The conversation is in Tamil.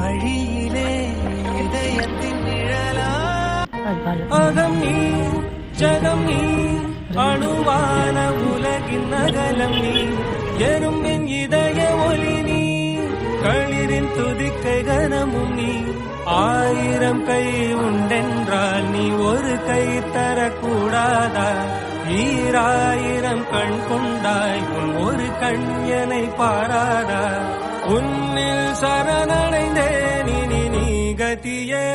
அழியிலே இதயத்தின் நிழலா அகம் நீ ஜகம் நீ அணுவான உலகின் அகலம் நீ எறும்பின் இதய ஒளி நீ களிரின் துதிக்கை கனமும் நீ ஆயிரம் கை உண்டென்றால் நீ ஒரு கை தரக்கூடாதா ஈராயிரம் கண் கொண்டாய் உன் ஒரு கண்யனை பாராதா உன்னில் சரணடைந்தேன் இனி நீ கதியே